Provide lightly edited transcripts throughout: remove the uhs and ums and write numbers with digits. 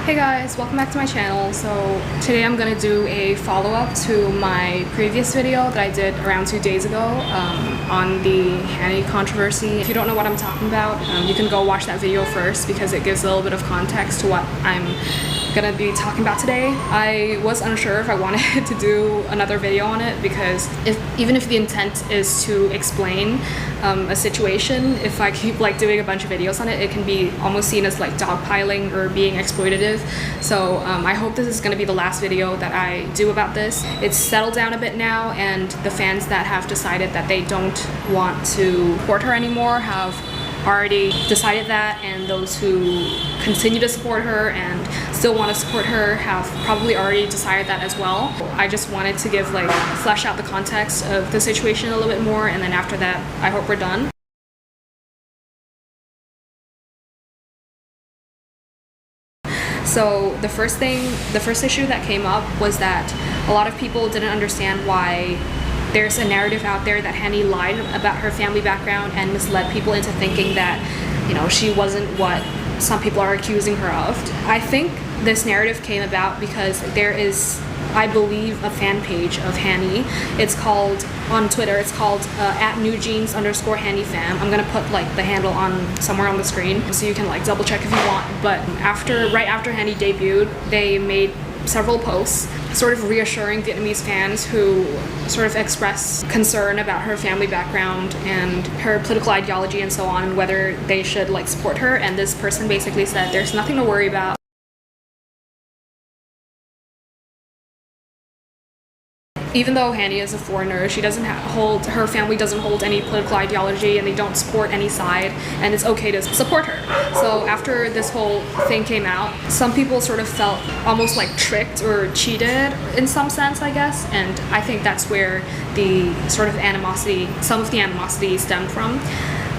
Hey guys, welcome back to my channel. So today I'm gonna do a follow-up to my previous video that I did around 2 days ago on the Hanni controversy. If you don't know what I'm talking about, you can go watch that video first because it gives a little bit of context to what I'm gonna be talking about today. I was unsure if I wanted to do another video on it because even if the intent is to explain a situation, if I keep doing a bunch of videos on it, it can be almost seen as like dogpiling or being exploitative. So I hope this is going to be the last video that I do about this. It's settled down a bit now, and the fans that have decided that they don't want to support her anymore have already decided that, and those who continue to support her and still want to support her have probably already decided that as well. I just wanted to give flesh out the context of the situation a little bit more, and then after that I hope we're done. So the first issue that came up was that a lot of people didn't understand why there's a narrative out there that Hanni lied about her family background and misled people into thinking that, you know, she wasn't what some people are accusing her of. I think this narrative came about because there is, I believe, a fan page of Hanni. It's called, on Twitter, it's called @NewJeans_Hanni fam. I'm gonna put the handle on somewhere on the screen so you can double check if you want. But right after Hanni debuted, they made several posts sort of reassuring Vietnamese fans who sort of express concern about her family background and her political ideology and so on, and whether they should support her. And this person basically said there's nothing to worry about. Even though Hanni is a foreigner, she doesn't her family doesn't hold any political ideology and they don't support any side, and it's okay to support her. So after this whole thing came out, some people sort of felt almost tricked or cheated in some sense, I guess, and I think that's where the sort of animosity, some of the animosity stemmed from.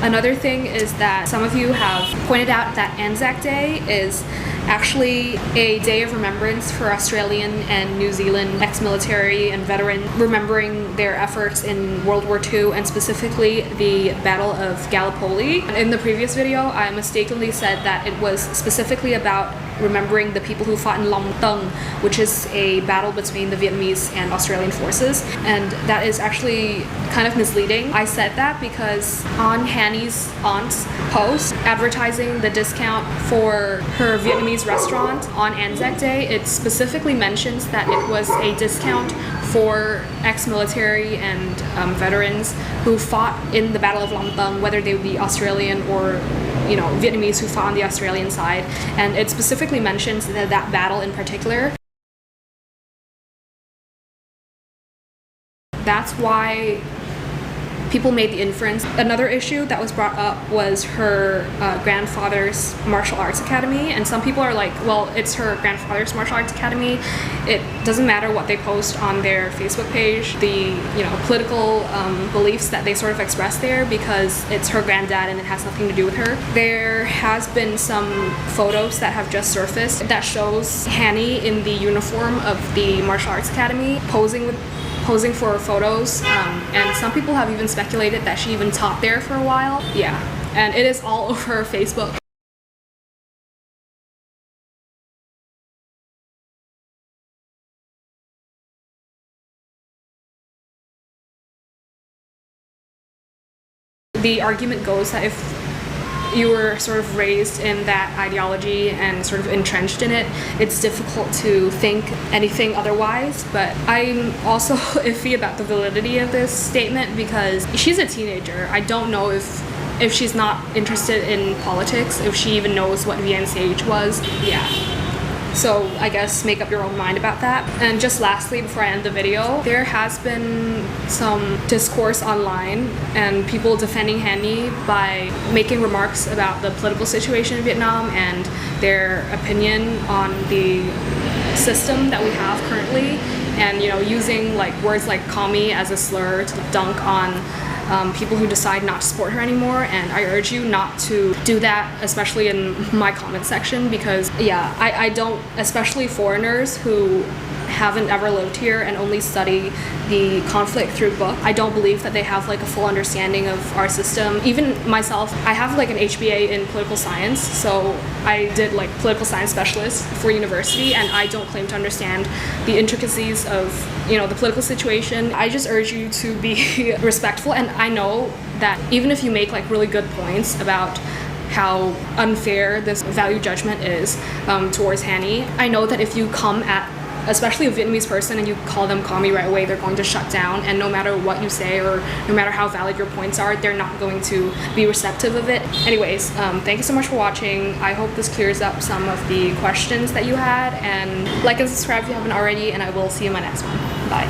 Another thing is that some of you have pointed out that Anzac Day is actually a day of remembrance for Australian and New Zealand ex-military and veterans, remembering their efforts in World War II and specifically the Battle of Gallipoli. In the previous video, I mistakenly said that it was specifically about remembering the people who fought in Long Tung, which is a battle between the Vietnamese and Australian forces, and that is actually kind of misleading. I said that because on Hanni's aunt's post advertising the discount for her Vietnamese restaurant on Anzac Day, it specifically mentions that it was a discount for ex-military and veterans who fought in the Battle of Long Tung, whether they would be Australian or Vietnamese who fought on the Australian side, and it specifically mentions that battle in particular. That's why people made the inference. Another issue that was brought up was her grandfather's martial arts academy, and some people are like, well, it's her grandfather's martial arts academy. It doesn't matter what they post on their Facebook page, the political beliefs that they sort of express there, because it's her granddad and it has nothing to do with her. There has been some photos that have just surfaced that shows Hanni in the uniform of the martial arts academy posing for photos, and some people have even speculated that she even taught there for a while. Yeah, and it is all over Facebook. The argument goes that if you were sort of raised in that ideology and sort of entrenched in it, it's difficult to think anything otherwise. But I'm also iffy about the validity of this statement because she's a teenager. I don't know if she's not interested in politics, if she even knows what VNCH was. Yeah. So I guess make up your own mind about that. And just lastly, before I end the video, there has been some discourse online and people defending Hanni by making remarks about the political situation in Vietnam and their opinion on the system that we have currently, and using words like commie as a slur to dunk on people who decide not to support her anymore. And I urge you not to do that, especially in my comment section, because yeah, I don't, especially foreigners who haven't ever lived here and only study the conflict through book, I don't believe that they have like a full understanding of our system. Even myself, I have like an HBA in political science, so I did like political science specialist for university, and I don't claim to understand the intricacies of, you know, the political situation. I just urge you to be respectful, and I know that even if you make like really good points about how unfair this value judgment is towards Hanni, I know that if you come at especially a Vietnamese person and you call them commie right away, they're going to shut down, and no matter what you say or no matter how valid your points are, they're not going to be receptive of it. Anyways, thank you so much for watching. I hope this clears up some of the questions that you had, and like and subscribe if you haven't already, and I will see you in my next one. Bye.